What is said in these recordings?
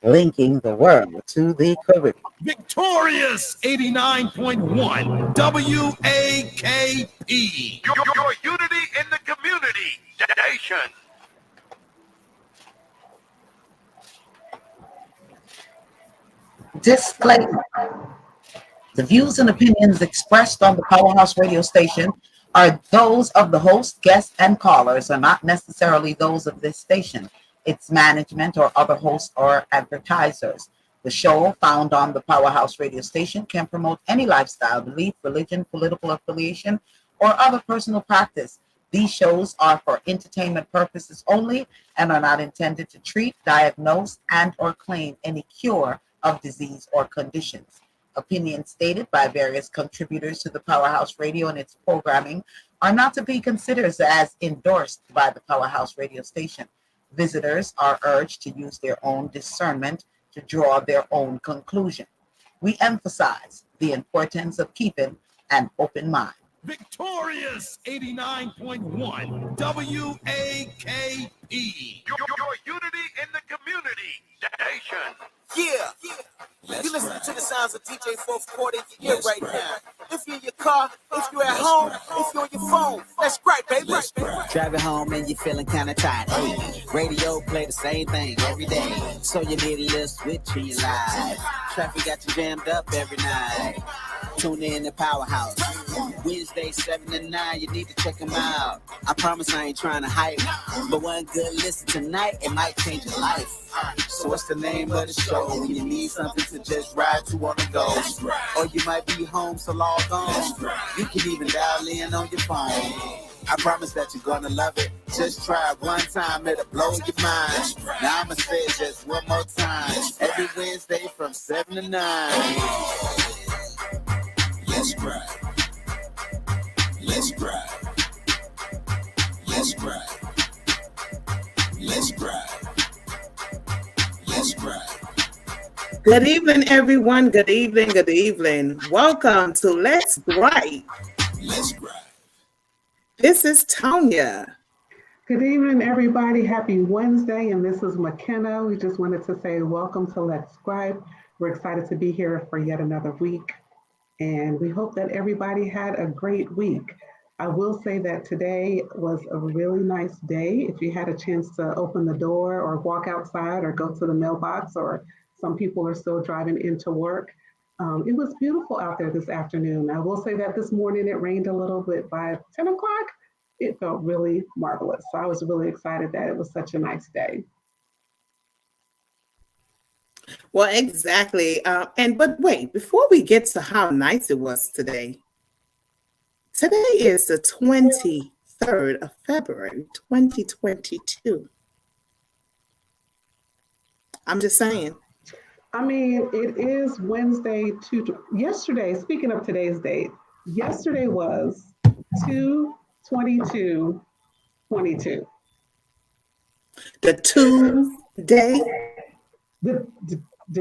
linking the world to the Caribbean. Victorious 89.1 WAKP. Your unity in the community station. Disclaimer. The views and opinions expressed on the Powerhouse radio station are those of the host, guests, and callers, are not necessarily those of this station, its management, or other hosts or advertisers. The show, found on the Powerhouse radio station, can promote any lifestyle, belief, religion, political affiliation, or other personal practice. These shows are for entertainment purposes only and are not intended to treat, diagnose, and or claim any cure of disease or conditions. Opinions stated by various contributors to the Powerhouse Radio and its programming are not to be considered as endorsed by the Powerhouse Radio station. Visitors are urged to use their own discernment to draw their own conclusion. We emphasize the importance of keeping an open mind. Victorious 89.1 WAKP. Your unity in the community station. Yeah. You listen to the sounds of DJ Fourth Quarter in your ear right now. If you're in your car, if you're at home, if you're on your phone, let's gripe, baby. Driving home and you're feeling kind of tired. Hey, radio play the same thing every day. So you need a little switch in your life. Traffic got you jammed up every night. Tune in to Powerhouse. Wednesday, 7 to 9, you need to check them out. I promise I ain't trying to hype, but one good listen tonight, it might change your life. So what's the name of the show? When you need something to just ride to on the go. Or you might be home, so log on. You can even dial in on your phone. I promise that you're gonna love it. Just try it one time, it'll blow your mind. Now I'ma say it just one more time. Every Wednesday from 7 to 9. Let's gripe. Let's gripe. Let's gripe. Let's gripe. Let's gripe. Good evening, everyone. Good evening. Good evening. Welcome to Let's Gripe. Let's gripe. This is TONIA. Good evening, everybody. Happy Wednesday, and this is MCKENNA. We just wanted to say welcome to Let's Gripe. We're excited to be here for yet another week, and we hope that everybody had a great week. I will say that today was a really nice day. If you had a chance to open the door or walk outside or go to the mailbox, or some people are still driving into work, it was beautiful out there this afternoon. I will say that this morning it rained a little bit. By 10 o'clock, it felt really marvelous. So I was really excited that it was such a nice day. Well, exactly. But wait, before we get to how nice it was today is the 23rd of February, 2022. I'm just saying. I mean, it is Wednesday. Yesterday, speaking of today's date, yesterday was 2/22/22. The Tuesday? The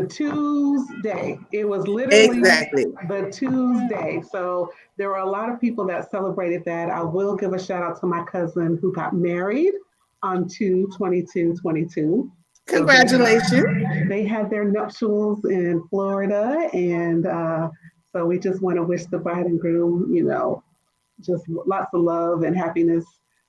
Tuesday. It was literally exactly the Tuesday. So there were a lot of people that celebrated that. I will give a shout out to my cousin who got married on 2/22/22. Congratulations. They had their nuptials in Florida. And so we just want to wish the bride and groom, just lots of love and happiness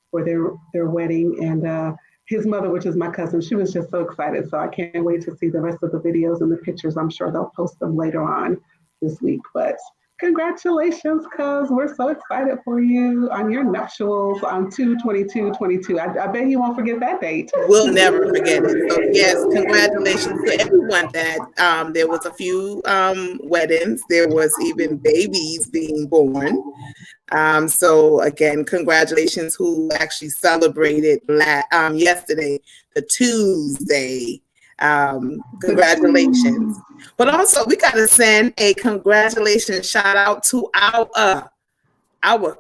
for their wedding. And his mother, which is my cousin, she was just so excited. So I can't wait to see the rest of the videos and the pictures. I'm sure they'll post them later on this week. But congratulations, cuz we're so excited for you on your nuptials on 2/22/22. I bet you won't forget that date. We'll never forget it. So yes, congratulations to everyone that there was a few weddings. There was even babies being born. So again, congratulations who actually celebrated yesterday, the Tuesday. Congratulations. But also we got to send a congratulations shout out to our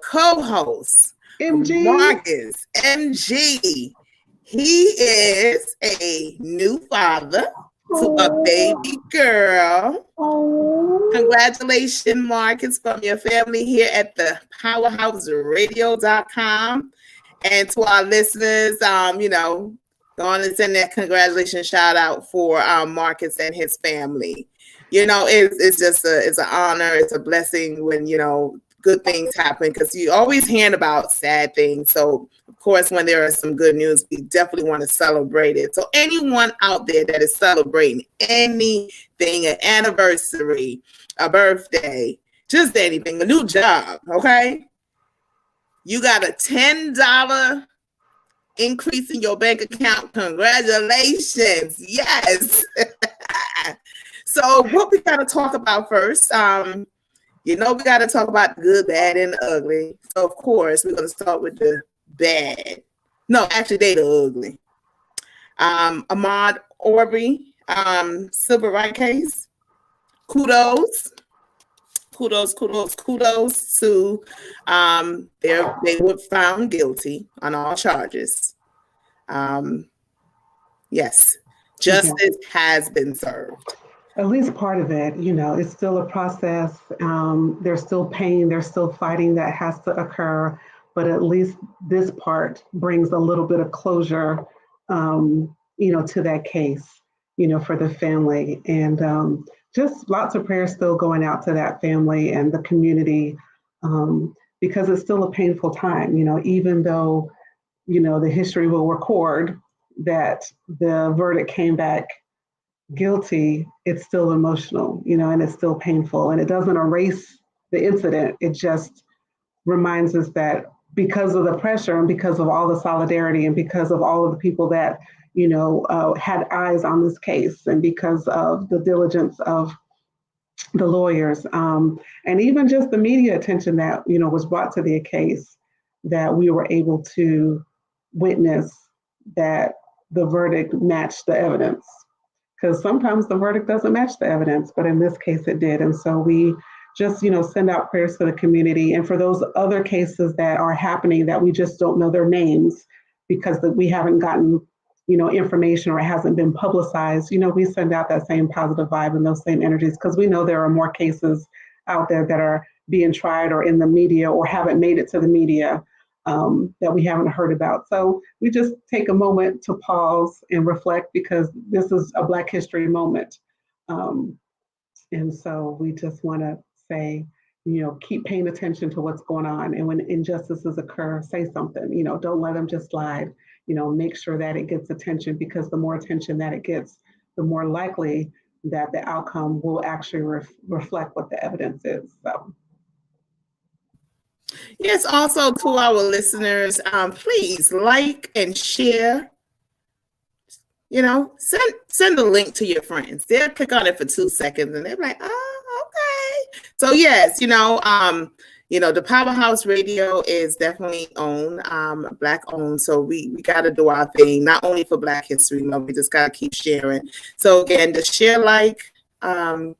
co-host, MG. Marcus MG. He is a new father to a baby girl. Oh. Congratulations, Marcus, from your family here at the powerhouseradio.com. And to our listeners, Go on and send that congratulations shout out for Marcus and his family. You know, it's just it's an honor, it's a blessing when, you know, good things happen, because you always hear about sad things. So of course, when there is some good news, we definitely want to celebrate it. So anyone out there that is celebrating anything, an anniversary, a birthday, just anything, a new job, okay? You got a $10 increase in your bank account. Congratulations. Yes. So what we got to talk about first, you know, we got to talk about the good, bad, and the ugly. So, of course, we're going to start with the bad. No, actually, they the ugly. Ahmaud Arbery, civil rights case. Kudos to they were found guilty on all charges. Yes, justice has been served. At least part of it, you know, it's still a process. There's still pain, there's still fighting that has to occur, but at least this part brings a little bit of closure, you know, to that case, you know, for the family. And just lots of prayers still going out to that family and the community, because it's still a painful time, you know, even though, you know, the history will record that the verdict came back guilty, it's still emotional, you know, and it's still painful, and it doesn't erase the incident. It just reminds us that because of the pressure and because of all the solidarity and because of all of the people that, you know, had eyes on this case, and because of the diligence of the lawyers, and even just the media attention that, you know, was brought to the case, that we were able to witness that the verdict matched the evidence. Because sometimes the verdict doesn't match the evidence, but in this case it did. And so we just, you know, send out prayers to the community. And for those other cases that are happening that we just don't know their names because we haven't gotten, you know, information, or it hasn't been publicized, you know, we send out that same positive vibe and those same energies, because we know there are more cases out there that are being tried or in the media or haven't made it to the media, that we haven't heard about. So we just take a moment to pause and reflect, because this is a Black History moment. And so we just want to say, you know, keep paying attention to what's going on. And when injustices occur, say something, you know, don't let them just slide, you know, make sure that it gets attention, because the more attention that it gets, the more likely that the outcome will actually reflect what the evidence is. So. Yes, also to our listeners, please like and share. You know, send the link to your friends. They'll click on it for 2 seconds and they're like, oh, okay. So yes, you know, the Powerhouse Radio is definitely owned, Black owned. So we got to do our thing, not only for Black History Month, we just got to keep sharing. So again, just share, like, and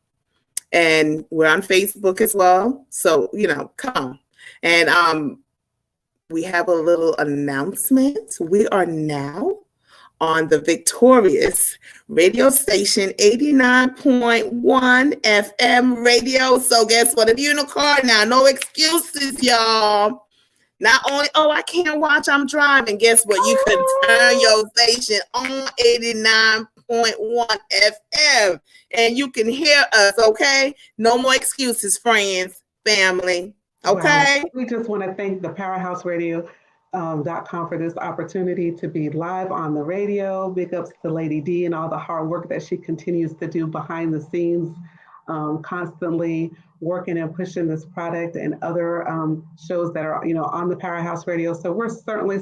we're on Facebook as well. So, you know, come on. And we have a little announcement. We are now on the victorious radio station, 89.1 FM radio. So guess what? If you're in a car now, no excuses, y'all. Not only, oh, I can't watch, I'm driving. Guess what? You can turn your station on 89.1 FM and you can hear us, okay? No more excuses, friends, family. Okay. Well, we just want to thank the Powerhouse Radio.com for this opportunity to be live on the radio. Big ups to Lady D and all the hard work that she continues to do behind the scenes, constantly working and pushing this product and other shows that are, you know, on the Powerhouse Radio. So we're certainly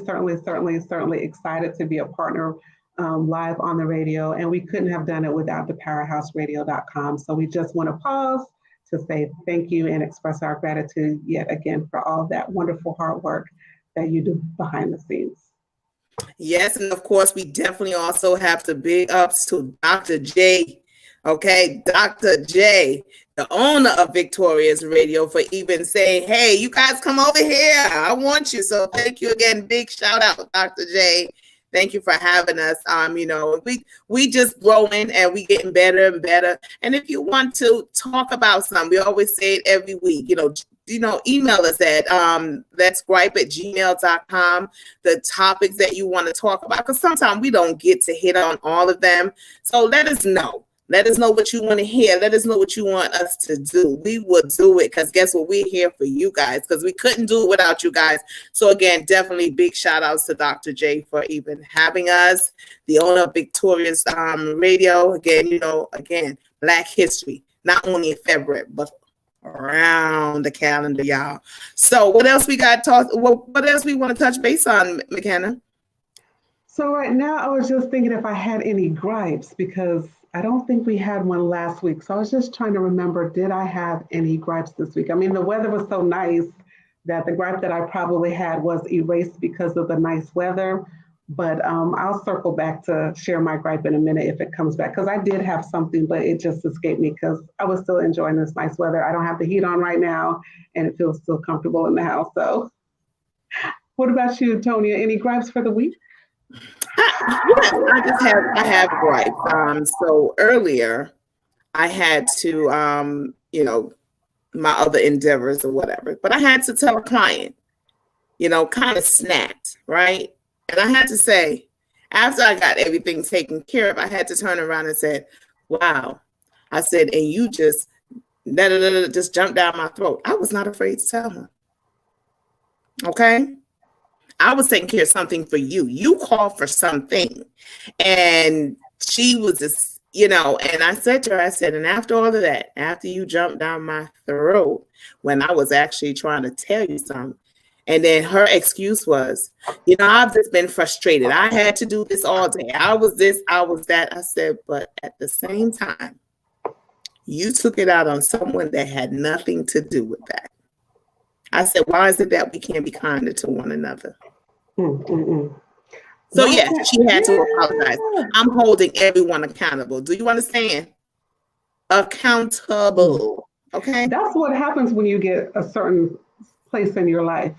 excited to be a partner live on the radio, and we couldn't have done it without the PowerhouseRadio.com. So we just want to pause to say thank you and express our gratitude yet again for all that wonderful hard work that you do behind the scenes. Yes, and of course, we definitely also have to big ups to Dr. J. Okay, Dr. J, the owner of Victorious Radio, for even saying, hey, you guys come over here. I want you. So thank you again. Big shout out, Dr. J. Thank you for having us. You know, we just growing and we getting better and better. And if you want to talk about something, we always say it every week, you know, email us at letsgripe@gmail.com, the topics that you want to talk about, because sometimes we don't get to hit on all of them. So let us know. Let us know what you want to hear. Let us know what you want us to do. We will do it, because guess what? We're here for you guys, because we couldn't do it without you guys. So again, definitely big shout outs to Dr. J for even having us, the owner of Victorious Radio. Again, Black History, not only in February, but around the calendar, y'all. So what else we got what else we want to touch base on, McKenna? So right now I was just thinking if I had any gripes, because I don't think we had one last week. So I was just trying to remember, did I have any gripes this week? I mean, the weather was so nice that the gripe that I probably had was erased because of the nice weather. But I'll circle back to share my gripe in a minute if it comes back, because I did have something, but it just escaped me because I was still enjoying this nice weather. I don't have the heat on right now, and it feels still comfortable in the house. So what about you, Tonia? Any gripes for the week? I have gripes. So earlier I had to, my other endeavors or whatever, but I had to tell a client, kind of snapped, right? And I had to say, after I got everything taken care of, I had to turn around and said, wow. I said, and you just jumped down my throat. I was not afraid to tell her. Okay? I was taking care of something for you. You called for something. And she was just, and I said to her, and after all of that, after you jumped down my throat, when I was actually trying to tell you something, and then her excuse was, I've just been frustrated. I had to do this all day. I was this, I was that. I said, but at the same time, you took it out on someone that had nothing to do with that. I said, why is it that we can't be kinder to one another? So yes, she had to apologize. I'm holding everyone accountable. Do you understand? Accountable. Okay. That's what happens when you get a certain place in your life.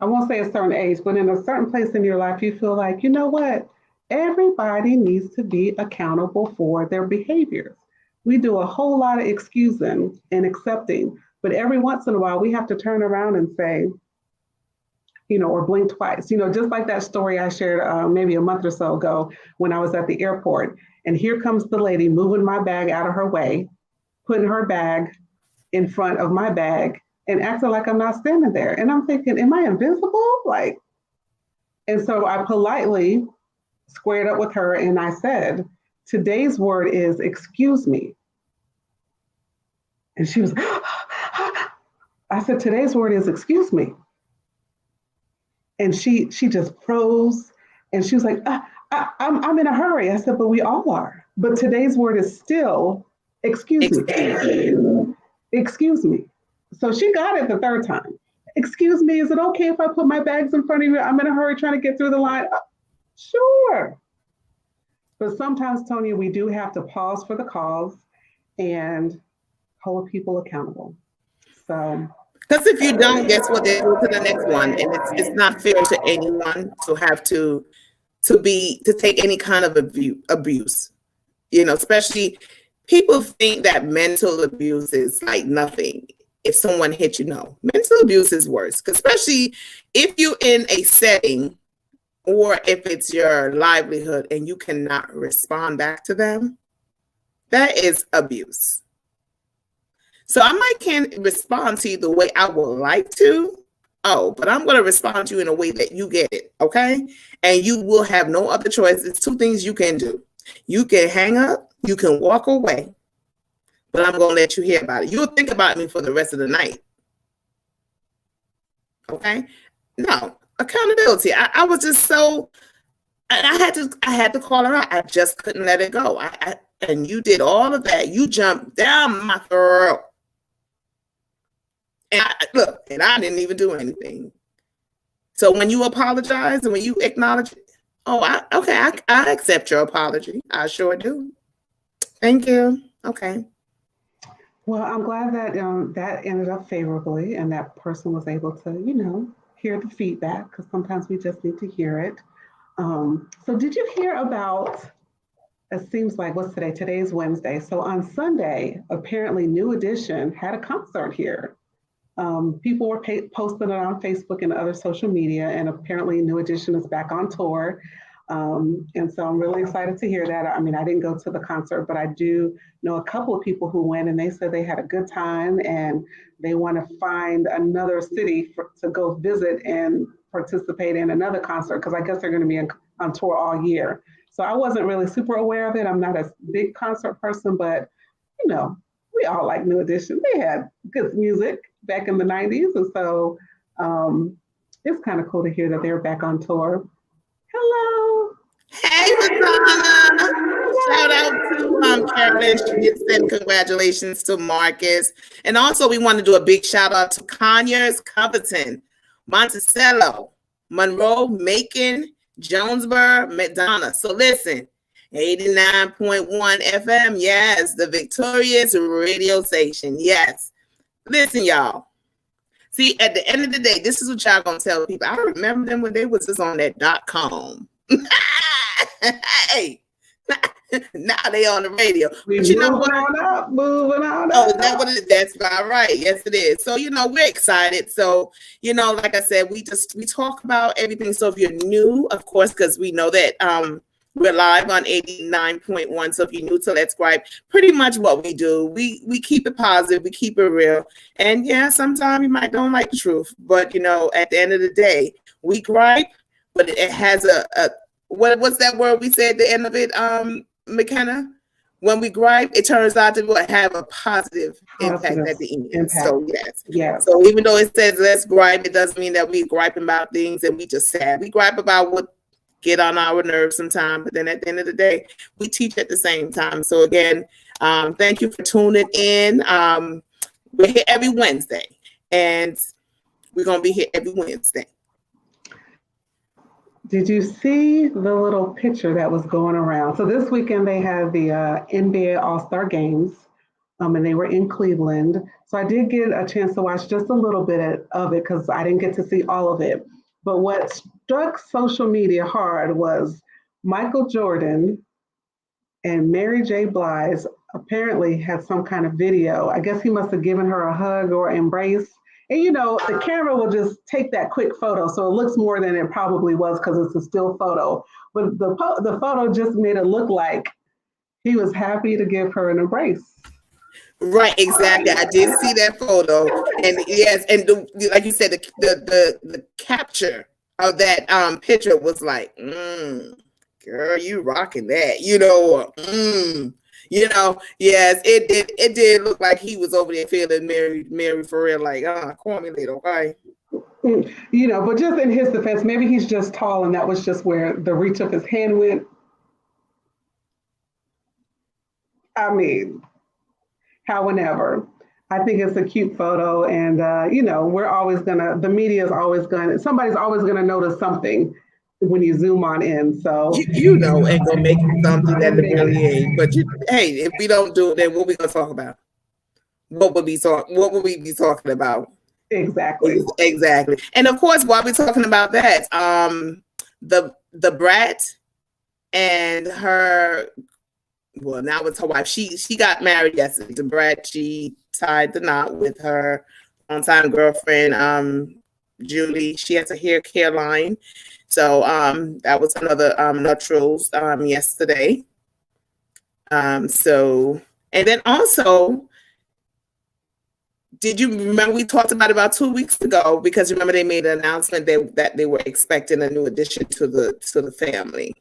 I won't say a certain age, but in a certain place in your life, you feel like, you know what? Everybody needs to be accountable for their behaviors. We do a whole lot of excusing and accepting, but every once in a while, we have to turn around and say, or blink twice, just like that story I shared maybe a month or so ago when I was at the airport. And here comes the lady moving my bag out of her way, putting her bag in front of my bag and acting like I'm not standing there. And I'm thinking, am I invisible? And so I politely squared up with her and I said, today's word is excuse me. And she was, I said, today's word is excuse me. And she just froze and she was like, I'm in a hurry. I said, but we all are. But today's word is still excuse me. Excuse me. So she got it the third time. Excuse me, is it okay if I put my bags in front of you? I'm in a hurry trying to get through the line. Sure. But sometimes, Tonia, we do have to pause for the cause and hold people accountable. So, because if you don't, guess what? They go to the next one, and it's not fair to anyone to have to take any kind of abuse. Especially people think that mental abuse is like nothing. If someone hit you, no, mental abuse is worse. Especially if you're in a setting, or if it's your livelihood and you cannot respond back to them, that is abuse. So I might can't respond to you the way I would like to. But I'm going to respond to you in a way that you get it, okay? And you will have no other choice. There's two things you can do. You can hang up, you can walk away, but I'm going to let you hear about it. You'll think about me for the rest of the night. Okay? No, accountability. I was just so, I had to call her out. I just couldn't let it go. And you did all of that. You jumped down my throat. And I didn't even do anything. So when you apologize and when you acknowledge it, I accept your apology. I sure do. Thank you. Okay. Well, I'm glad that that ended up favorably and that person was able to, hear the feedback, because sometimes we just need to hear it. So did you hear about, it seems like, what's today? Today's Wednesday. So on Sunday, apparently New Edition had a concert here. People were posting it on Facebook and other social media, and apparently New Edition is back on tour. And so I'm really excited to hear that. I mean, I didn't go to the concert, but I do know a couple of people who went, and they said they had a good time and they want to find another city to go visit and participate in another concert, because I guess they're going to be on tour all year. So I wasn't really super aware of it. I'm not a big concert person, but you know, we all like New Edition. They had good music back in the 90s. And so it's kind of cool to hear that they're back on tour. Hello. Hey, Madonna. Shout out to Carolyn Schmitz, and congratulations to Marcus. And also, we want to do a big shout out to Conyers, Covington, Monticello, Monroe, Macon, Jonesboro, Madonna. So listen, 89.1 FM, yes, the victorious radio station, yes. Listen, y'all. See, at the end of the day, this is what y'all gonna tell people. I remember them when they was just on that .com. Hey, now they on the radio. But you know what? Moving on Oh, up. is that what it is? That's about right. Yes, it is. So, you know, we're excited. So, you know, like I said, we talk about everything. So if you're new, of course, because we know that we're live on 89.1. So if you're new to Let's Gripe, pretty much what we do, we keep it positive, we keep it real. And yeah, sometimes you might don't like the truth, but you know, at the end of the day, we gripe, but it has what's that word we said at the end of it, McKenna? When we gripe, it turns out to have a positive impact at the end. So yes. Yeah. So even though it says let's gripe, it doesn't mean that we griping about things and we just sad. We gripe about what get on our nerves sometimes, but then at the end of the day, we teach at the same time. So again, thank you for tuning in. We're here every Wednesday, and we're gonna be here every Wednesday. Did you see the little picture that was going around? So this weekend they had the NBA All-Star Games, and they were in Cleveland. So I did get a chance to watch just a little bit of it because I didn't get to see all of it. But what struck social media hard was Michael Jordan and Mary J. Blige apparently had some kind of video. I guess he must have given her a hug or embrace. And you know, the camera will just take that quick photo, so it looks more than it probably was because it's a still photo. But the photo just made it look like he was happy to give her an embrace. Right, exactly. I did see that photo, and yes, and like you said, the capture of that picture was like, girl, you rocking that, you know, you know, yes, it did look like he was over there feeling Mary for real, like, call me later, okay. You know, but just in his defense, maybe he's just tall, and that was just where the reach of his hand went. I mean, however, I think it's a cute photo, and you know, the media is always somebody's always gonna notice something when you zoom on in. So you know, ain't gonna make something that it really ain't. But hey, if we don't do it, then what we gonna talk about? What would we be talking about? Exactly. And of course, while we're talking about that, the brat and her. Well, now it's her wife. She got married yesterday. The brat, she tied the knot with her longtime girlfriend, Julie. She has a hair care line. So that was another nuptials yesterday. So, and then also, did you remember we talked about 2 weeks ago? Because remember they made an announcement that they were expecting a new addition to the family.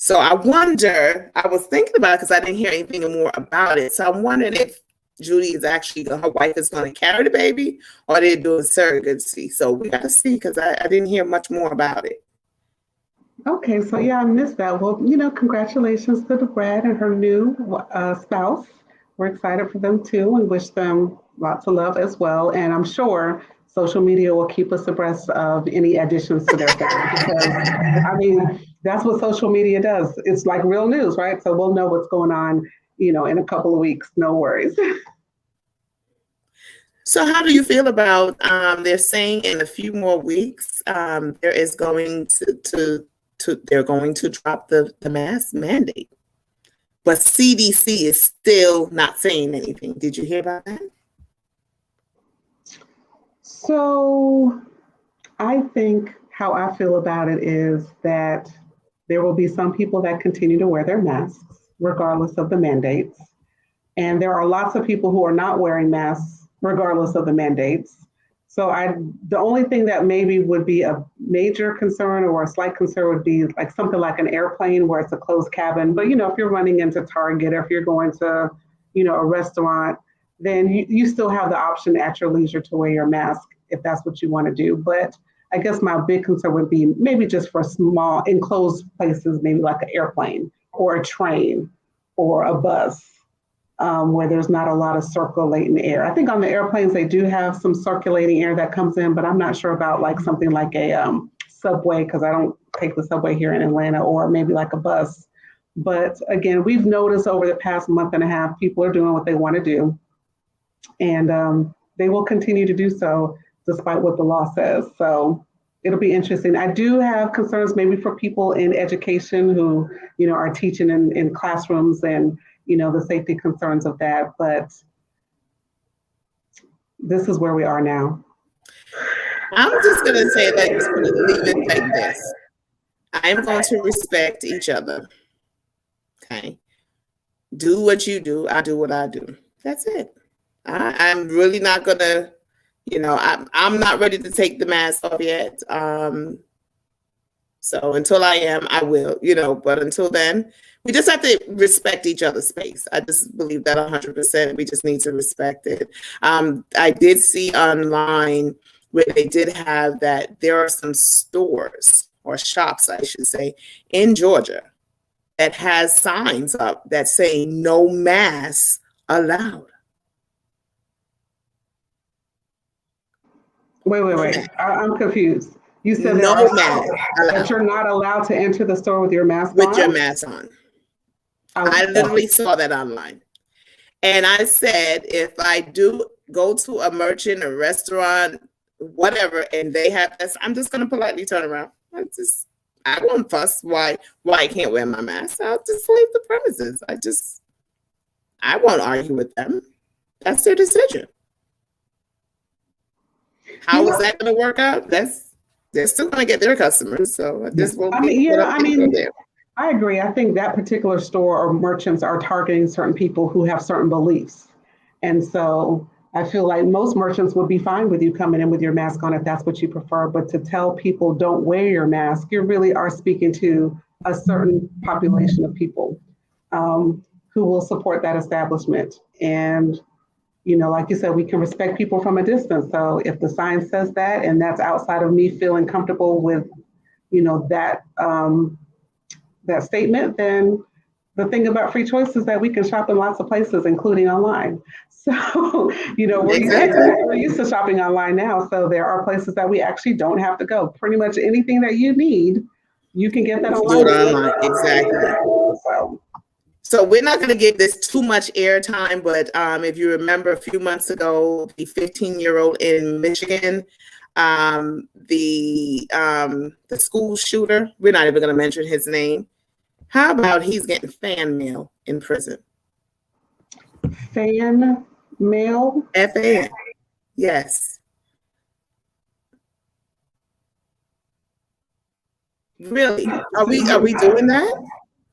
So I wonder, I was thinking about it because I didn't hear anything more about it. So I'm wondering if Judy is actually, her wife is going to carry the baby, or they're doing surrogacy. So we got to see, because I didn't hear much more about it. Okay, so yeah, I missed that. Well, you know, congratulations to the brat and her new spouse. We're excited for them too, and wish them lots of love as well. And I'm sure social media will keep us abreast of any additions to their family, because I mean, that's what social media does. It's like real news, right? So we'll know what's going on, you know, in a couple of weeks. No worries. So how do you feel about, they're saying in a few more weeks, they're going to drop the mask mandate, but CDC is still not saying anything. Did you hear about that? So I think how I feel about it is that there will be some people that continue to wear their masks regardless of the mandates. And there are lots of people who are not wearing masks regardless of the mandates. So the only thing that maybe would be a major concern or a slight concern would be like something like an airplane where it's a closed cabin. But if you're running into Target or if you're going to, a restaurant, then you still have the option at your leisure to wear your mask if that's what you want to do. But I guess my big concern would be maybe just for small enclosed places, maybe like an airplane or a train or a bus. Where there's not a lot of circulating air. I think on the airplanes, they do have some circulating air that comes in, but I'm not sure about like something like a subway, because I don't take the subway here in Atlanta, or maybe like a bus. But again, we've noticed over the past month and a half, people are doing what they want to do. And they will continue to do so despite what the law says. So it'll be interesting. I do have concerns maybe for people in education who, are teaching in classrooms and, the safety concerns of that, but this is where we are now. I'm just going to say that, leave it like this. I'm going to respect each other. Okay. Do what you do. I do what I do. That's it. I'm really not going to, I'm not ready to take the mask off yet. So until I am, I will, but until then, we just have to respect each other's space. I just believe that 100%. We just need to respect it. I did see online where they did have that there are some stores or shops, I should say, in Georgia that has signs up that say no masks allowed. Wait. I'm confused. You said no mask that you're not allowed to enter the store with your mask on? With your mask on. I literally saw that online. And I said, if I do go to a merchant, a restaurant, whatever, and they have this, I'm just going to politely turn around. I won't fuss why I can't wear my mask. I'll just leave the premises. I won't argue with them. That's their decision. How is that going to work out? They're still going to get their customers. So this will I agree. I think that particular store or merchants are targeting certain people who have certain beliefs. And so I feel like most merchants would be fine with you coming in with your mask on if that's what you prefer. But to tell people don't wear your mask, you really are speaking to a certain population of people who will support that establishment. And, like you said, we can respect people from a distance. So if the sign says that, and that's outside of me feeling comfortable with, that statement, then the thing about free choice is that we can shop in lots of places, including online. So, we're used to shopping online now. So there are places that we actually don't have to go. Pretty much anything that you need, you can get that online. Exactly. So we're not going to give this too much airtime, but if you remember a few months ago, the 15-year-old in Michigan, the school shooter, we're not even going to mention his name. How about he's getting fan mail in prison? Fan mail? FAN. Yes. Really? Are we doing that?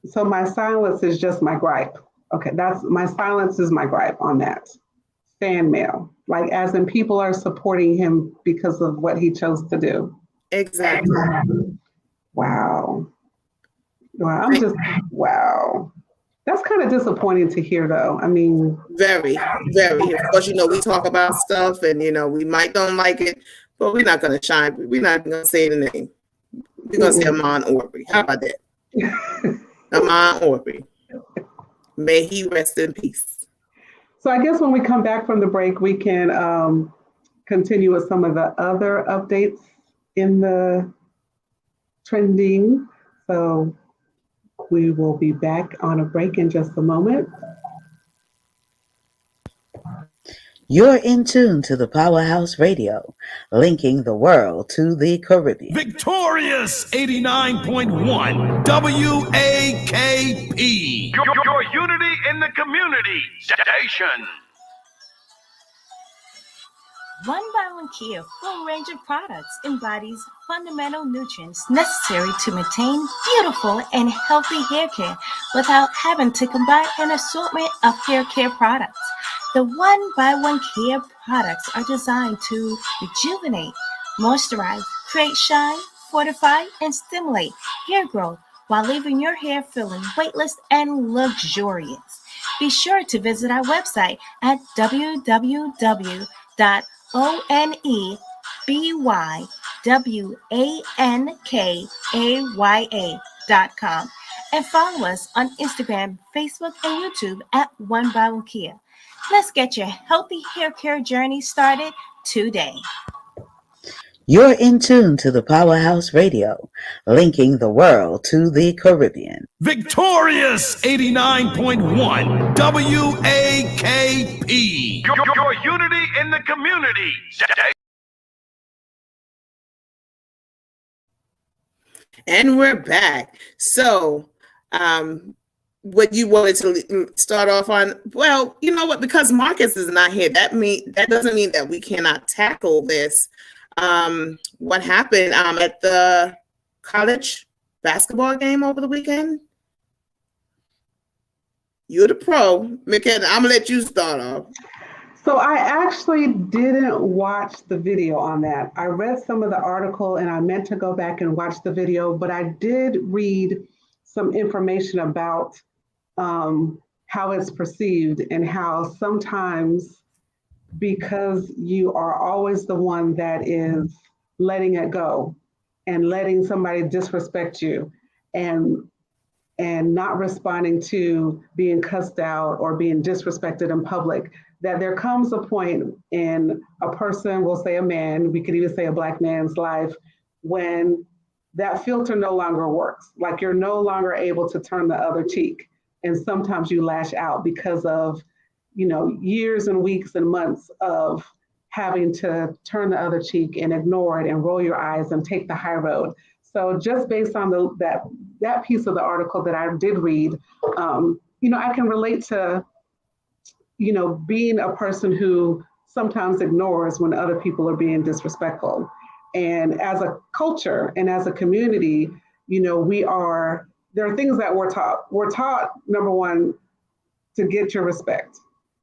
So my silence is just my gripe. Okay, my silence is my gripe on that. Fan mail. Like as in people are supporting him because of what he chose to do. Exactly. Wow. Wow. That's kind of disappointing to hear though. I mean. Very, very. Of course, we talk about stuff and, we might don't like it, but we're not going to shine. We're not going to say the name. We're going to say Ahmaud Arbery. How about that? Ahmaud Arbery. May he rest in peace. So I guess when we come back from the break, we can continue with some of the other updates in the trending. So we will be back on a break in just a moment. You're in tune to the Powerhouse Radio, linking the world to the Caribbean. Victorious 89.1 WAKP. Your unity in the community station. One by One Kia full range of products embodies fundamental nutrients necessary to maintain beautiful and healthy hair care without having to combine an assortment of hair care products. The One by One Kia products are designed to rejuvenate, moisturize, create shine, fortify, and stimulate hair growth while leaving your hair feeling weightless and luxurious. Be sure to visit our website at www.onebywankaya.com and follow us on Instagram, Facebook, and YouTube at One by One Kia. Let's get your healthy hair care journey started today. You're in tune to the Powerhouse Radio, linking the world to the Caribbean. Victorious 89.1 WAKP. Your unity in the community. And we're back. So, what you wanted to start off on? Well, you know what? Because Marcus is not here, that doesn't mean that we cannot tackle this. What happened at the college basketball game over the weekend? You're the pro, McKenna. I'm gonna let you start off. So I actually didn't watch the video on that. I read some of the article and I meant to go back and watch the video, but I did read some information about how it's perceived and how sometimes, because you are always the one that is letting it go and letting somebody disrespect you and not responding to being cussed out or being disrespected in public, that there comes a point in a person, we'll say a man, we could even say a Black man's life, when that filter no longer works. Like you're no longer able to turn the other cheek. And sometimes you lash out because of, years and weeks and months of having to turn the other cheek and ignore it and roll your eyes and take the high road. So just based on that piece of the article that I did read, I can relate to, being a person who sometimes ignores when other people are being disrespectful. And as a culture and as a community, there are things that we're taught. We're taught, number one, to get your respect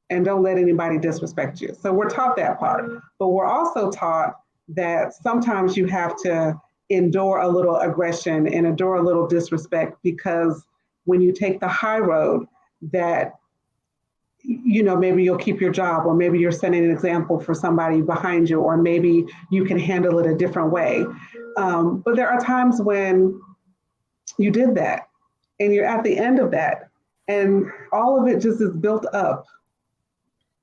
and don't let anybody disrespect you. So we're taught that part, but we're also taught that sometimes you have to endure a little aggression and endure a little disrespect, because when you take the high road, that maybe you'll keep your job, or maybe you're setting an example for somebody behind you, or maybe you can handle it a different way. But there are times when you did that and you're at the end of that and all of it just is built up.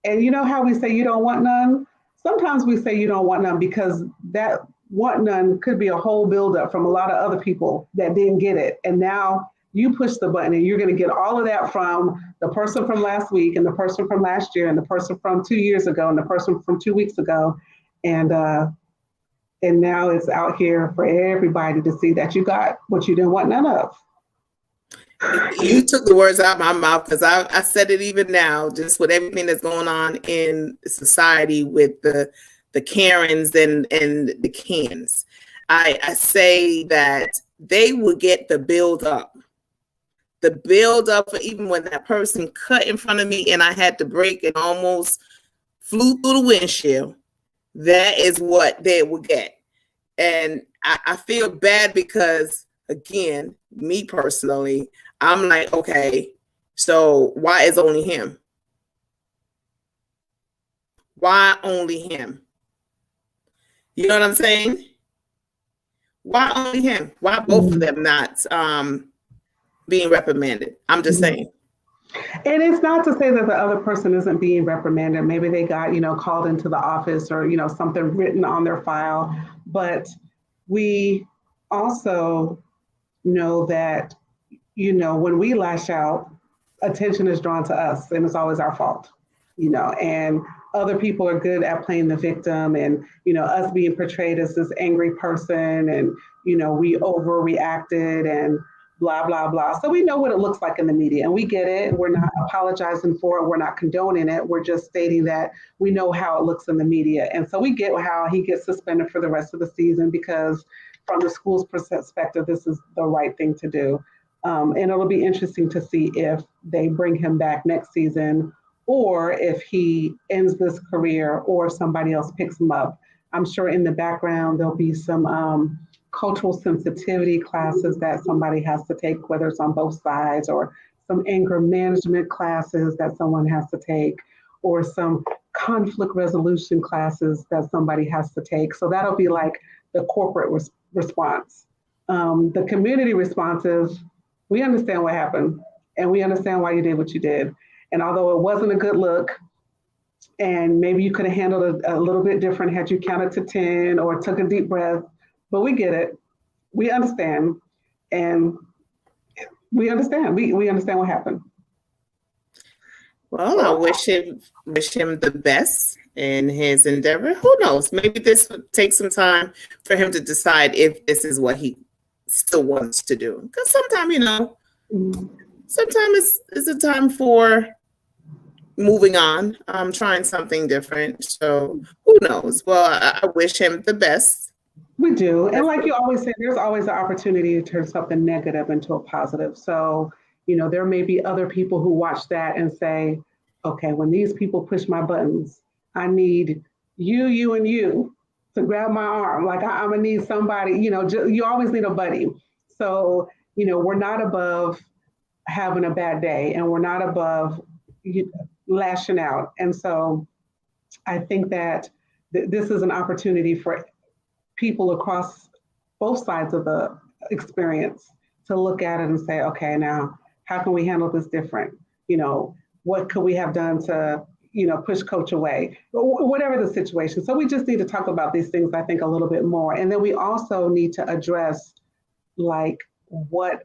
And you know how we say you don't want none? Sometimes we say you don't want none because that want none could be a whole buildup from a lot of other people that didn't get it. And now you push the button and you're going to get all of that from the person from last week and the person from last year and the person from 2 years ago and the person from 2 weeks ago. And now it's out here for everybody to see that you got what you didn't want none of. You took the words out of my mouth, because I said it even now, just with everything that's going on in society with the Karens and the Kens. I say that they will get the build up for even when that person cut in front of me and I had to brake and almost flew through the windshield. That is what they will get. And I feel bad because, again, me personally, I'm like, okay, so why is only him? Why only him? You know what I'm saying? Why only him? Why both of them not being reprimanded? I'm just saying. And it's not to say that the other person isn't being reprimanded. Maybe they got, called into the office or, something written on their file. But we also know that, when we lash out, attention is drawn to us and it's always our fault, and other people are good at playing the victim and, us being portrayed as this angry person and, we overreacted. blah, blah, blah. So we know what it looks like in the media and we get it. We're not apologizing for it. We're not condoning it. We're just stating that we know how it looks in the media. And so we get how he gets suspended for the rest of the season because from the school's perspective, this is the right thing to do. And it'll be interesting to see if they bring him back next season or if he ends this career or if somebody else picks him up. I'm sure in the background, there'll be some cultural sensitivity classes that somebody has to take, whether it's on both sides, or some anger management classes that someone has to take, or some conflict resolution classes that somebody has to take. So that'll be like the corporate response. The community response is, we understand what happened and we understand why you did what you did. And although it wasn't a good look, and maybe you could have handled it a little bit different had you counted to 10 or took a deep breath, but we get it. We understand. And we understand. We understand what happened. Well, I wish him the best in his endeavor. Who knows? Maybe this would take some time for him to decide if this is what he still wants to do. Because sometimes, sometimes it's a time for moving on, trying something different. So who knows? Well, I wish him the best. We do. And like you always say, there's always the opportunity to turn something negative into a positive. So, there may be other people who watch that and say, okay, when these people push my buttons, I need you, and you to grab my arm. Like I'm gonna need somebody, you always need a buddy. So, we're not above having a bad day and we're not above lashing out. And so I think that this is an opportunity for people across both sides of the experience to look at it and say, okay, now how can we handle this different? What could we have done to, push coach away, whatever the situation. So we just need to talk about these things, I think, a little bit more. And then we also need to address like what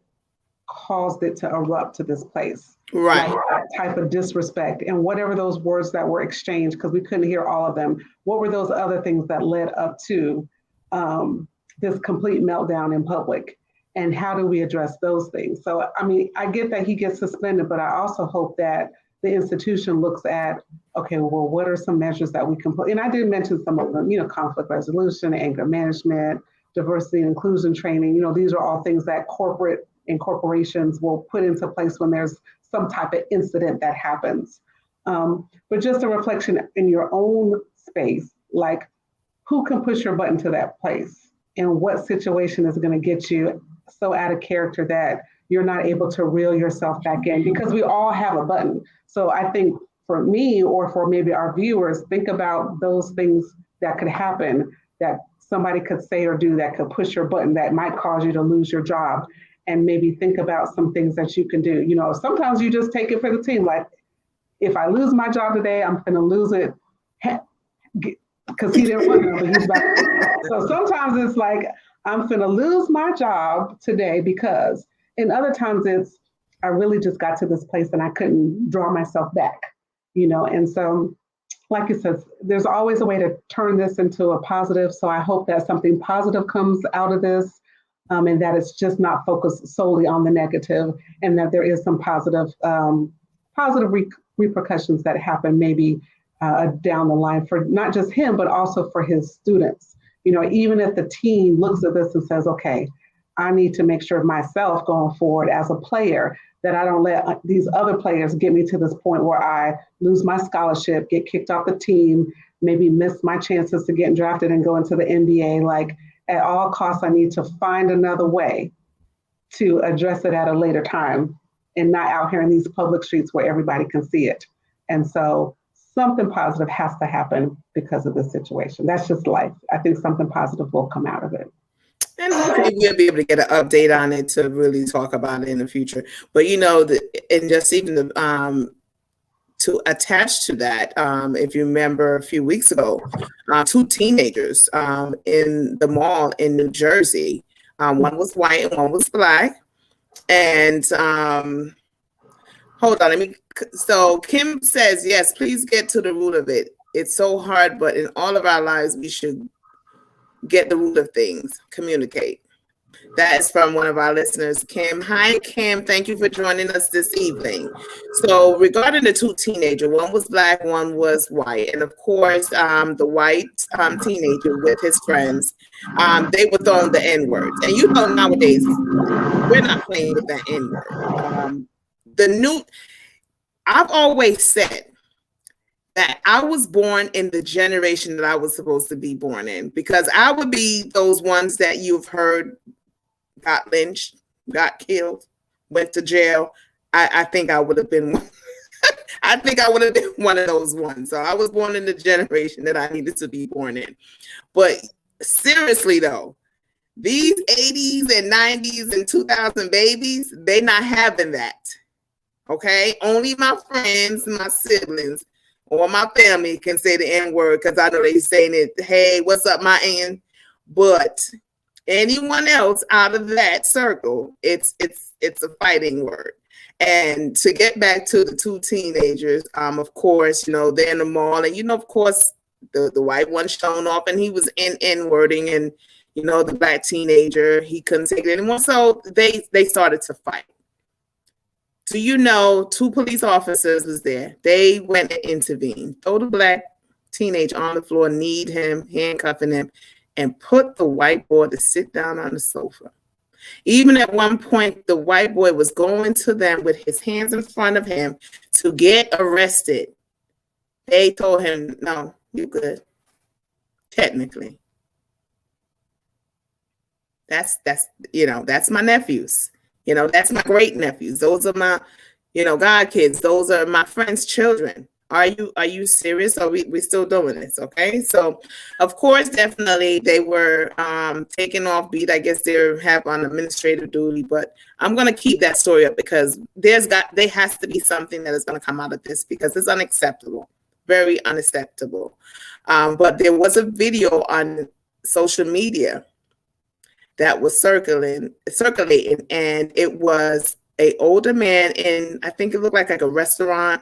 caused it to erupt to this place. Right. Like that type of disrespect and whatever those words that were exchanged, because we couldn't hear all of them. What were those other things that led up to this complete meltdown in public? And how do we address those things? So, I get that he gets suspended, but I also hope that the institution looks at, okay, well, what are some measures that we can put? And I did mention some of them, conflict resolution, anger management, diversity and inclusion training. These are all things that corporate and corporations will put into place when there's some type of incident that happens. But just a reflection in your own space, like who can push your button to that place and what situation is going to get you so out of character that you're not able to reel yourself back in, because we all have a button. So I think for me, or for maybe our viewers, think about those things that could happen, that somebody could say or do that could push your button that might cause you to lose your job. And maybe think about some things that you can do. Sometimes you just take it for the team. Like, if I lose my job today, I'm going to lose it because he didn't want to, but he's back. So sometimes it's like, I'm going to lose my job today because, and other times it's, I really just got to this place and I couldn't draw myself back, And so, like you said, there's always a way to turn this into a positive. So I hope that something positive comes out of this. And that it's just not focused solely on the negative, and that there is some positive repercussions that happen maybe down the line for not just him, but also for his students. Even if the team looks at this and says, okay, I need to make sure myself going forward as a player that I don't let these other players get me to this point where I lose my scholarship, get kicked off the team, maybe miss my chances to get drafted and go into the NBA. Like, at all costs, I need to find another way to address it at a later time and not out here in these public streets where everybody can see it. And so something positive has to happen because of this situation. That's just life. I think something positive will come out of it. And hopefully we'll be able to get an update on it to really talk about it in the future. But and just even to attach to that, if you remember a few weeks ago, two teenagers in the mall in New Jersey, one was white and one was black. And hold on, so Kim says, yes, please get to the root of it. It's so hard, but in all of our lives, we should get the root of things, communicate. That is from one of our listeners, Kim. Hi, Kim. Thank you for joining us this evening. So, regarding the two teenagers, one was black, one was white. And of course, the white teenager with his friends, they were throwing the N words. And you know, nowadays, we're not playing with that N word. I've always said that I was born in the generation that I was supposed to be born in, because I would be those ones that you've heard got lynched, got killed, went to jail. I think I would have been one. I think I would have been one of those ones. So I was born in the generation that I needed to be born in. But seriously though, these 80s and 90s and 2000 babies, they not having that. Okay? Only my friends, my siblings, or my family can say the N word, because I know they saying it, hey, what's up, my N? But anyone else out of that circle, it's a fighting word. And to get back to the two teenagers, of course, you know, they're in the mall, and you know, of course, the white one showing off, and he was N-wording, and you know, the black teenager, he couldn't take it anymore. So they started to fight. So, you know, two police officers was there. They went and intervened. Throw the black teenager on the floor, kneed him, handcuffing him, and put the white boy to sit down on the sofa. Even at one point, the white boy was going to them with his hands in front of him to get arrested. They told him, no, you're good. Technically. That's you know, that's my nephews. You know, that's my great nephews. Those are my, you know, God kids. Those are my friends' children. Are you serious? Are we still doing this? Okay. So of course, definitely they were taken off beat. I guess they have on administrative duty, but I'm gonna keep that story up because there has to be something that is gonna come out of this, because it's unacceptable. Very unacceptable. But there was a video on social media that was circulating, and it was an older man in, I think it looked like a restaurant,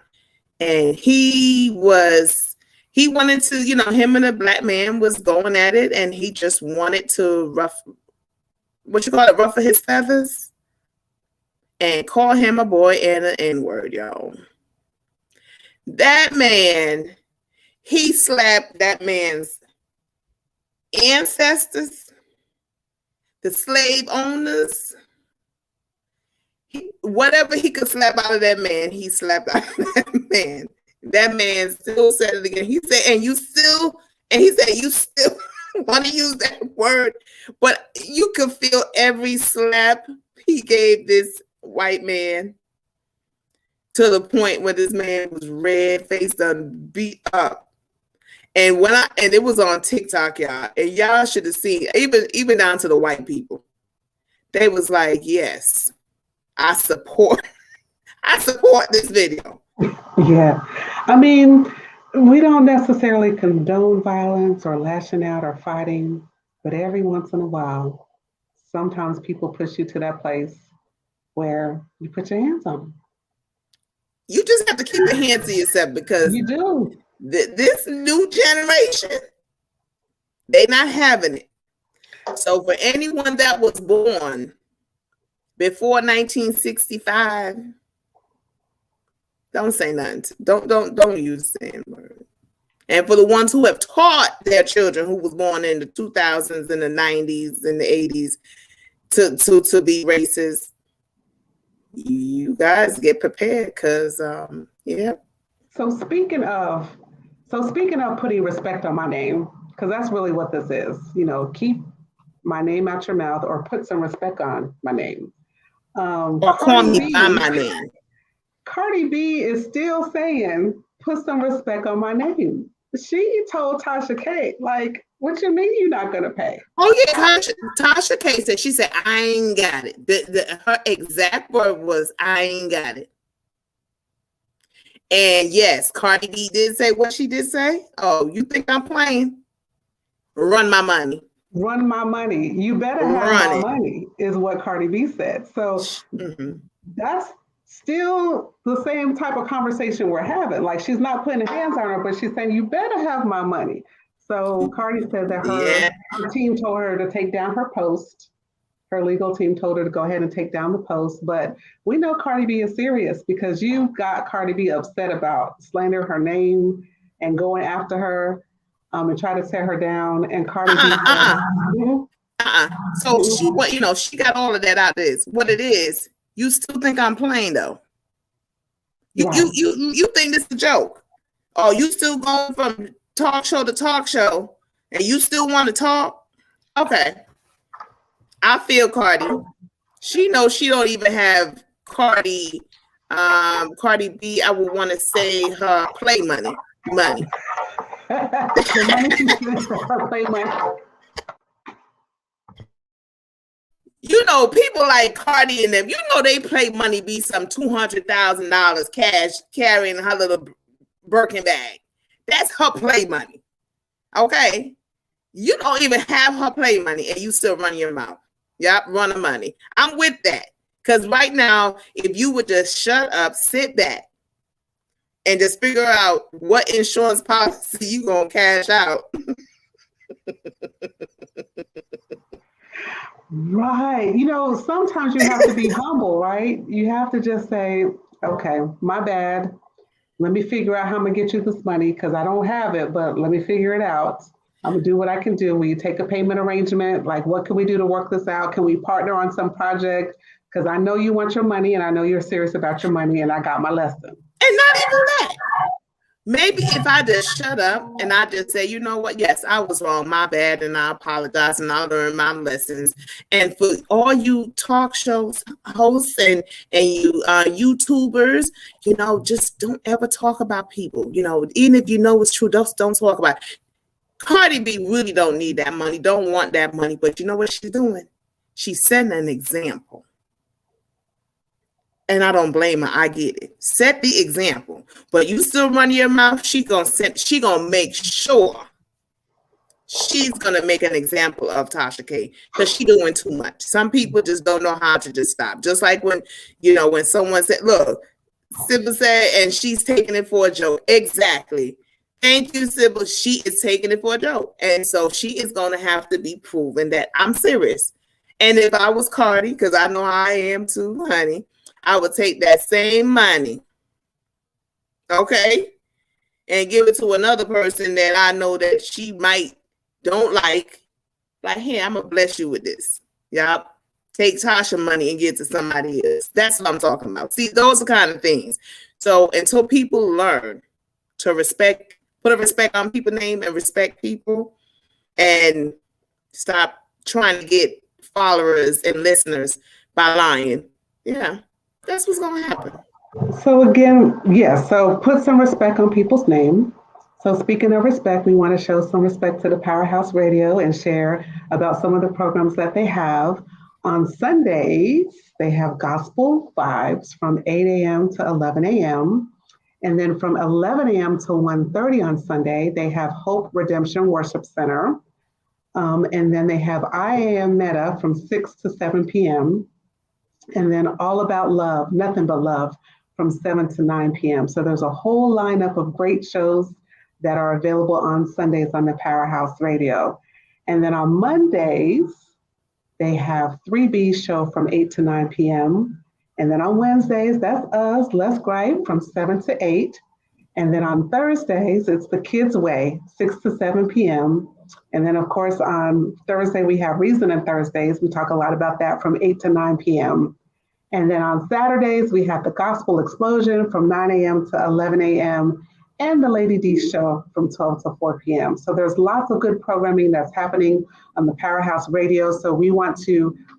and he wanted to, you know, him and a black man was going at it, and he just wanted to ruffle his feathers and call him a boy and an N-word, y'all. That man, he slapped that man's ancestors, the slave owners, whatever he could slap out of that man, he slapped out of that man. That man still said it again. He said, you still want to use that word, but you could feel every slap he gave this white man, to the point where this man was red-faced and beat up. And it was on TikTok, y'all, and y'all should have seen, even down to the white people. They was like, yes, I support this video. Yeah. I mean, we don't necessarily condone violence or lashing out or fighting, but every once in a while, sometimes people push you to that place where you put your hands on them. You just have to keep your hands to yourself, because you do. This new generation, they not having it. So for anyone that was born before 1965, don't say nothing. Don't use the N-word. And for the ones who have taught their children who was born in the 2000s and the 90s and the 80s to be racist, you guys get prepared, because yeah. So speaking of putting respect on my name, because that's really what this is, you know, keep my name out your mouth, or put some respect on my name. Or call me by my name. Cardi B is still saying, put some respect on my name. She told Tasha K, like, what you mean you're not going to pay? Oh, yeah. Tasha K said, she said, I ain't got it. Her exact word was, I ain't got it. And yes, Cardi B did say what she did say. Oh, you think I'm playing? Run my money. Run my money. You better have my money, is what Cardi B said. So that's still the same type of conversation we're having. Like, she's not putting hands on her, but she's saying, you better have my money. So Cardi said that her team told her to take down her her legal team told her to go ahead and take down the post. But we know Cardi B is serious because you got Cardi B upset about slandering her name and going after her and try to tear her down. And Cardi B said, So she, what, she got all of that out of this. What it is, you still think I'm playing though? You think this is a joke? Oh, you still going from talk show to talk show, and you still want to talk? Okay. I feel Cardi. She knows she don't even have Cardi B, I would want to say her play money. The money she spends for her play money. People like Cardi and them, they play money be some $200,000 cash carrying her little Birkin bag. That's her play money. Okay? You don't even have her play money and you still run your mouth. Yep, run the money. I'm with that. Because right now, if you would just shut up, sit back, and just figure out what insurance policy you going to cash out. Right. Sometimes you have to be humble, right? You have to just say, okay, my bad. Let me figure out how I'm going to get you this money because I don't have it, but let me figure it out. I'm going to do what I can do. Will you take a payment arrangement? Like, what can we do to work this out? Can we partner on some project? Because I know you want your money and I know you're serious about your money and I got my lesson. And not even that. Maybe if I just shut up and I just say, you know what? Yes, I was wrong. My bad. And I apologize and I learned my lessons. And for all you talk shows hosts and you YouTubers, just don't ever talk about people. Even if you know it's true, don't talk about it. Cardi B really don't need that money, don't want that money. But you know what she's doing? She's setting an example. And I don't blame her. I get it. Set the example. But you still run your mouth, she gonna make sure she's gonna make an example of Tasha K because she's doing too much. Some people just don't know how to just stop. Just like when someone said, look, Sybil said, and she's taking it for a joke. Exactly. Thank you, Sybil. She is taking it for a joke. And so she is going to have to be proven that I'm serious. And if I was Cardi, because I know I am too, honey, I would take that same money, okay, and give it to another person that I know that she might don't like. Like, hey, I'm going to bless you with this. Yep. Take Tasha money and give it to somebody else. That's what I'm talking about. See, those are kind of things. So until people learn to put a respect on people's name and respect people and stop trying to get followers and listeners by lying. Yeah, that's what's going to happen. So again, so put some respect on people's name. So speaking of respect, we want to show some respect to the Powerhouse Radio and share about some of the programs that they have. On Sundays, they have Gospel Vibes from 8 a.m. to 11 a.m. And then from 11 a.m. to 1:30 on Sunday, they have Hope Redemption Worship Center. And then they have I Am Meta from 6 to 7 p.m. And then All About Love, Nothing But Love from 7 to 9 p.m. So there's a whole lineup of great shows that are available on Sundays on the Powerhouse Radio. And then on Mondays, they have 3B show from 8 to 9 p.m. And then on Wednesdays, that's us, Let's Gripe from 7 to 8. And then on Thursdays, it's The Kids Way, 6 to 7 p.m. And then, of course, on Thursday, we have Reason and Thursdays. We talk a lot about that from 8 to 9 p.m. And then on Saturdays, we have the Gospel Explosion from 9 a.m. to 11 a.m. and the Lady D Show from 12 to 4 p.m. So there's lots of good programming that's happening on the Powerhouse Radio. So we want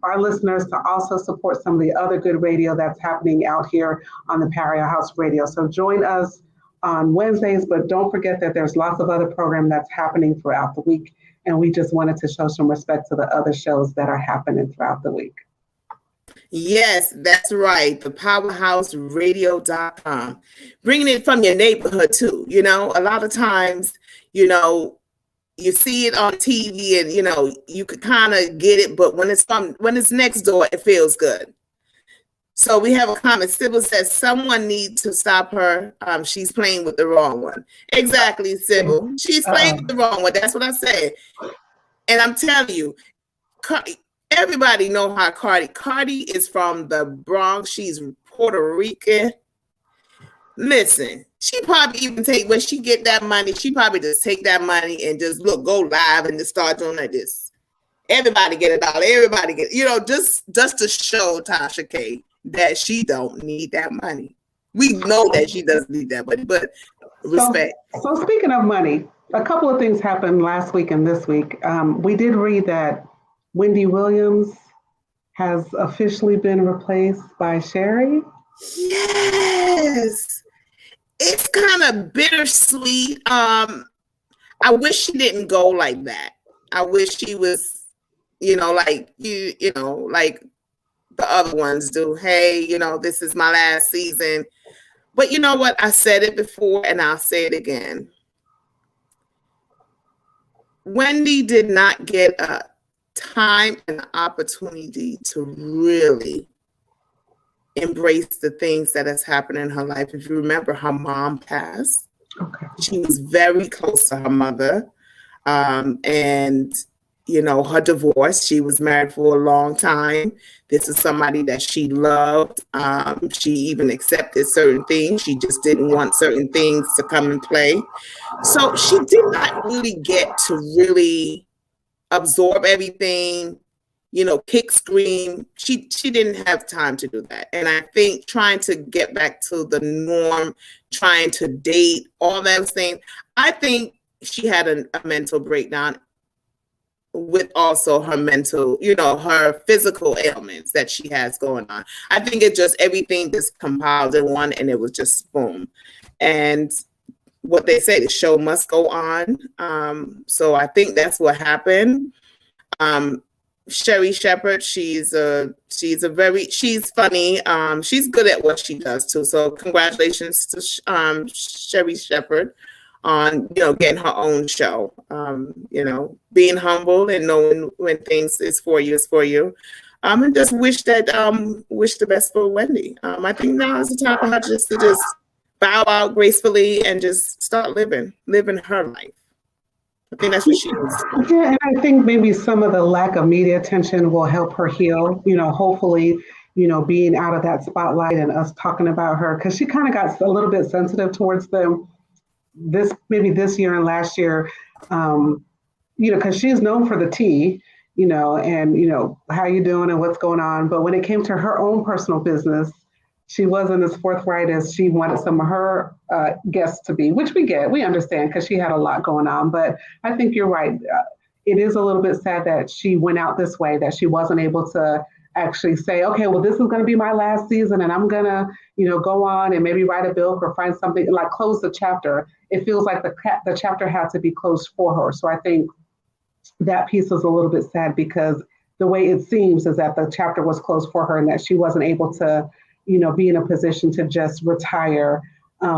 our listeners to also support some of the other good radio that's happening out here on the Powerhouse Radio. So join us on Wednesdays, but don't forget that there's lots of other programming that's happening throughout the week. And we just wanted to show some respect to the other shows that are happening throughout the week. Yes, that's right. The powerhouseradio.com. Bringing it from your neighborhood too. A lot of times, you see it on TV and, you could kind of get it, but when it's next door, it feels good. So we have a comment. Sybil says someone needs to stop her. She's playing with the wrong one. Exactly, Sybil. She's playing with the wrong one. That's what I said. And I'm telling you, everybody know how Cardi is from the Bronx. She's Puerto Rican. Listen, she probably even when she get that money, she probably just take that money and just go live and just start doing like this. Everybody get $1. Everybody get, just to show Tasha K that she don't need that money. We know that she doesn't need that money, but respect. So speaking of money, a couple of things happened last week and this week. We did read that Wendy Williams has officially been replaced by Sherry. Yes. It's kind of bittersweet. I wish she didn't go like that. I wish she was, like like the other ones do. Hey, this is my last season. But you know what? I said it before and I'll say it again. Wendy did not get a time and opportunity to really embrace the things that has happened in her life. If you remember, her mom passed. Okay. She was very close to her mother. And her divorce, she was married for a long time. This is somebody that she loved. She even accepted certain things. She just didn't want certain things to come and play. So she did not really get to really absorb everything, kick, scream. She didn't have time to do that. And I think trying to get back to the norm, trying to date, all those things, I think she had a mental breakdown with also her mental, her physical ailments that she has going on. I think it just, everything just compiled in one and it was just boom. And what they say, the show must go on. So I think that's what happened. Sherry Shepherd, she's funny. She's good at what she does too. So congratulations to Sherry Shepherd on, getting her own show, being humble and knowing when things is for you. And just wish the best for Wendy. I think now is the time for her to just bow out gracefully and just start living her life. I think that's what she is. Yeah, and I think maybe some of the lack of media attention will help her heal, hopefully, being out of that spotlight and us talking about her, because she kind of got a little bit sensitive towards them this year and last year, because she's known for the tea, and, how you doing and what's going on. But when it came to her own personal business, she wasn't as forthright as she wanted some of her guests to be, which we understand because she had a lot going on. But I think you're right. It is a little bit sad that she went out this way, that she wasn't able to actually say, okay, well, this is going to be my last season and I'm going to, go on and maybe write a book or find something, like close the chapter. It feels like the chapter had to be closed for her. So I think that piece is a little bit sad because the way it seems is that the chapter was closed for her and that she wasn't able to, be in a position to just retire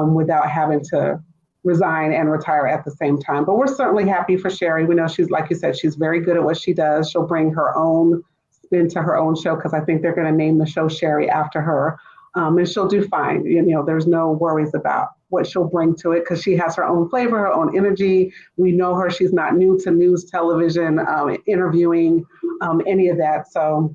without having to resign and retire at the same time. But we're certainly happy for Sherry. We know she's, like you said, she's very good at what she does. She'll bring her own spin to her own show because I think they're going to name the show Sherry after her. And she'll do fine. There's no worries about what she'll bring to it because she has her own flavor, her own energy. We know her. She's not new to news, television, interviewing, any of that. So,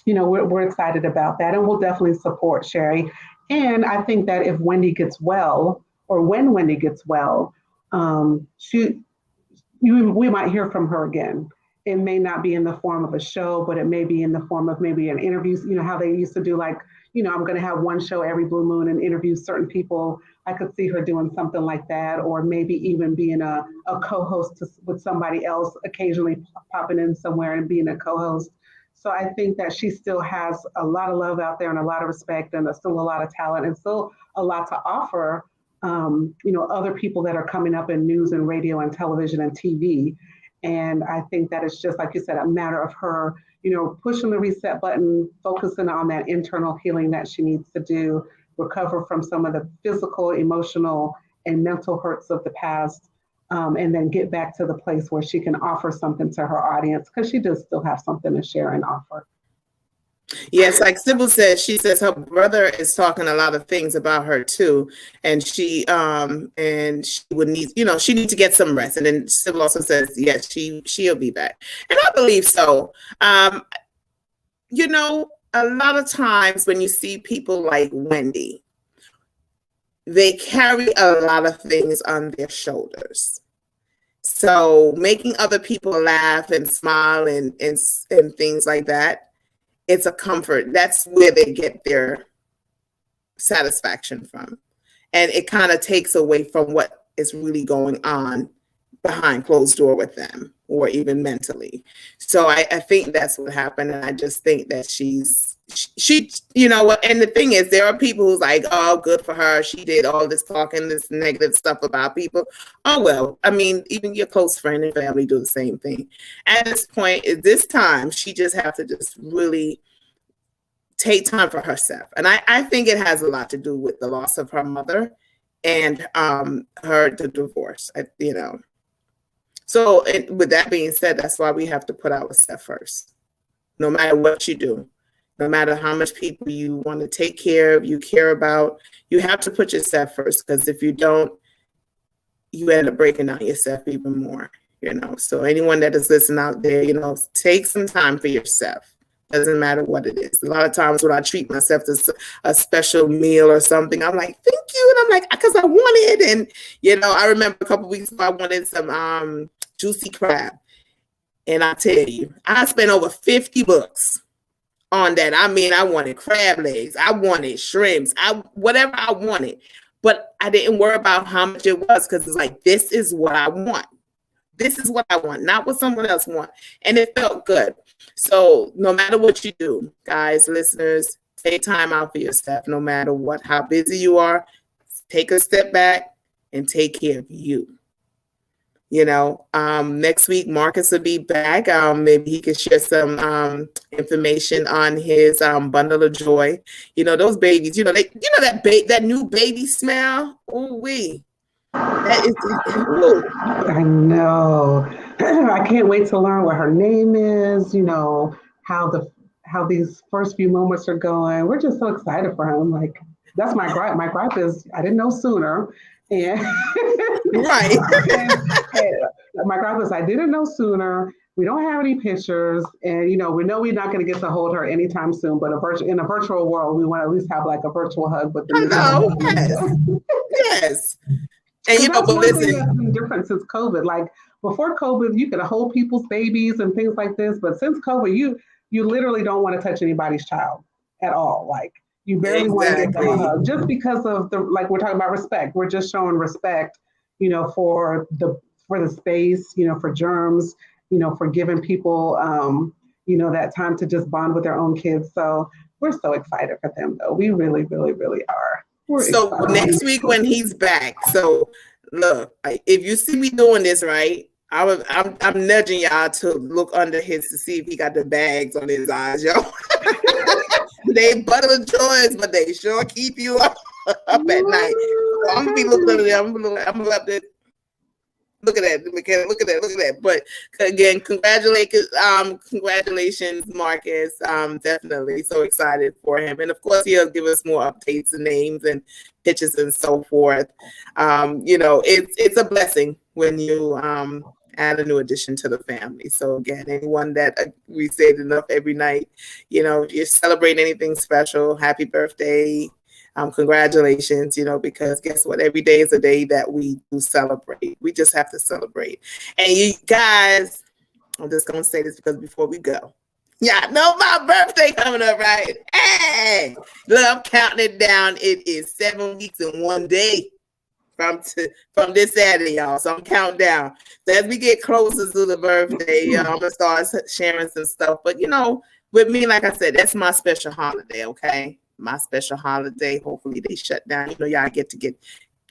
we're excited about that, and we'll definitely support Sherry. And I think that if Wendy gets well, or when Wendy gets well, we might hear from her again. It may not be in the form of a show, but it may be in the form of maybe an interview. How they used to do, like, I'm going to have one show every blue moon and interview certain people. I could see her doing something like that, or maybe even being a co-host with somebody else, occasionally popping in somewhere and being a co-host. So I think that she still has a lot of love out there and a lot of respect and still a lot of talent and still a lot to offer, other people that are coming up in news and radio and television and TV. And I think that it's just, like you said, a matter of her, pushing the reset button, focusing on that internal healing that she needs to do, recover from some of the physical, emotional, and mental hurts of the past. And then get back to the place where she can offer something to her audience because she does still have something to share and offer. Yes, like Sybil says, she says her brother is talking a lot of things about her too, and she would need, she needs to get some rest. And then Sybil also says, yes, she'll be back, and I believe so. A lot of times when you see people like Wendy, they carry a lot of things on their shoulders. So making other people laugh and smile and things like that, it's a comfort. That's where they get their satisfaction from. And it kind of takes away from what is really going on behind closed door with them, or even mentally. So I think that's what happened. And I just think that she, and the thing is, there are people who's like, oh, good for her. She did all this talking, this negative stuff about people. Oh, well, I mean, even your close friend and family do the same thing. At this point, at this time, she just have to just really take time for herself. And I think it has a lot to do with the loss of her mother and the divorce, So with that being said, that's why we have to put ourselves first. No matter what you do, no matter how much people you want to take care of, you care about, you have to put yourself first, because if you don't, you end up breaking down yourself even more, So anyone that is listening out there, take some time for yourself. Doesn't matter what it is. A lot of times when I treat myself to a special meal or something, I'm like, thank you. And I'm like, because I want it. And, I remember a couple of weeks ago, I wanted some juicy crab. And I tell you, I spent over $50 on that. I mean, I wanted crab legs. I wanted shrimps. Whatever I wanted. But I didn't worry about how much it was, because it's like, this is what I want. This is what I want, not what someone else wants. And it felt good. So no matter what you do, guys, listeners, take time out for yourself. No matter how busy you are, take a step back and take care of you. Next week, Marcus will be back. Maybe he can share some information on his bundle of joy. Those babies, that new baby smell. Ooh wee. That is, I know. I can't wait to learn what her name is, how these first few moments are going. We're just so excited for him. Like, that's my gripe. My gripe is I didn't know sooner. And right. and my gripe is I didn't know sooner. We don't have any pictures, and we know we're not going to get to hold her anytime soon. But in a virtual world, we want to at least have like a virtual hug with them. Hello. Yes. And but listen, that's been different since COVID. Like before COVID, you could hold people's babies and things like this, but since COVID, you literally don't want to touch anybody's child at all. Like you barely want to get them a hug, just because of we're talking about respect. We're just showing respect, for the space, for germs, for giving people, that time to just bond with their own kids. So we're so excited for them, though. We really, really, really are. So next week when he's back, so look, if you see me doing this right, I'm nudging y'all to look under his to see if he got the bags on his eyes, yo. They butter joys, but they sure keep you up at night. So I'm gonna be looking at them. I'm gonna have to look at that. Look at that. But again, congratulations, Marcus. Definitely so excited for him. And of course, he'll give us more updates and names and pictures and so forth. It's a blessing when you add a new addition to the family. So again, anyone that we say it enough every night, you celebrate anything special, happy birthday. Congratulations, because guess what? Every day is a day that we do celebrate. We just have to celebrate. And you guys, I'm just going to say this because before we go, yeah, know my birthday coming up, right? Hey, look, I'm counting it down. It is 7 weeks and 1 day from this Saturday, y'all. So I'm counting down. So as we get closer to the birthday, I'm going to start sharing some stuff. But, with me, like I said, that's my special holiday, okay? My special holiday. Hopefully they shut down. Y'all get to get,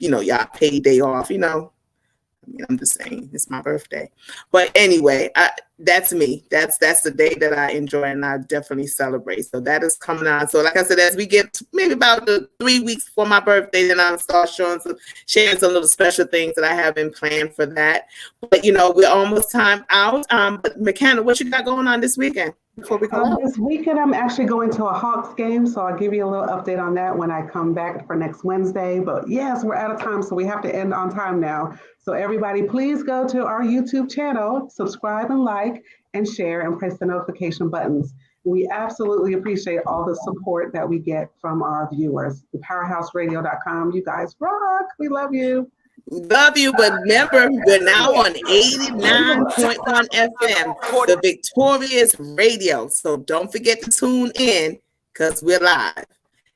y'all paid day off, I'm just saying it's my birthday. But anyway, that's me. That's the day that I enjoy and I definitely celebrate. So that is coming on. So like I said, as we get maybe about the 3 weeks before my birthday, then I'll start sharing some little special things that I have been planned for that. But we're almost time out. But McKenna, what you got going on this weekend? before we go out? This weekend, I'm actually going to a Hawks game, so I'll give you a little update on that when I come back for next Wednesday. But yes, we're out of time, so we have to end on time now. So everybody, please go to our YouTube channel, subscribe and like and share and press the notification buttons. We absolutely appreciate all the support that we get from our viewers. ThePowerhouseRadio.com. You guys rock. We love you. Love you, but remember, we're now on 89.1 FM, the Victorious Radio. So don't forget to tune in because we're live.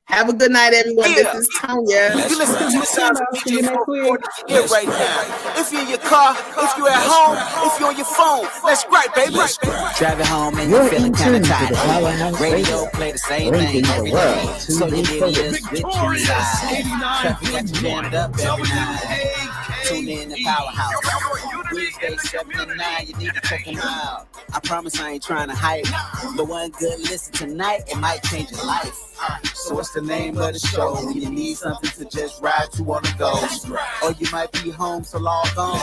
Have a good night, everyone. This is Tonya. You listen to the sounds of DJ here right now. If you're in your car, if you're at home, if you're on your phone, let's gripe, baby. Driving home and You're you're feeling in kind of tune to tired. the Powerhouse Radio Radio, play the same bringing thing the every world day. to So you you need to fully. list with you Victorious inside. Traffic got you jammed up every night. Tune in to Powerhouse. Wednesday 7 to 9, you need to check them out. I promise I ain't trying to hype, but one good listen tonight, it might change your life. So what's the name of the show? You need something to just ride to on the go. Or you might be home, so log on.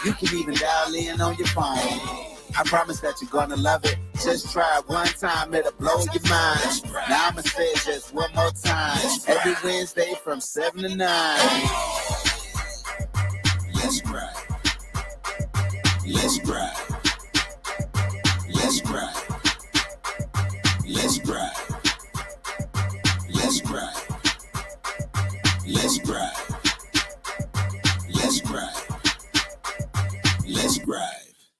You can even dial in on your phone. I promise that you're gonna love it. Just try it one time, it'll blow your mind. Now I'ma say it just one more time. Every Wednesday from 7 to 9. Let's gripe. Let's gripe. Let's gripe. Let's gripe. Let's gripe. Let's gripe. Let's gripe. Let's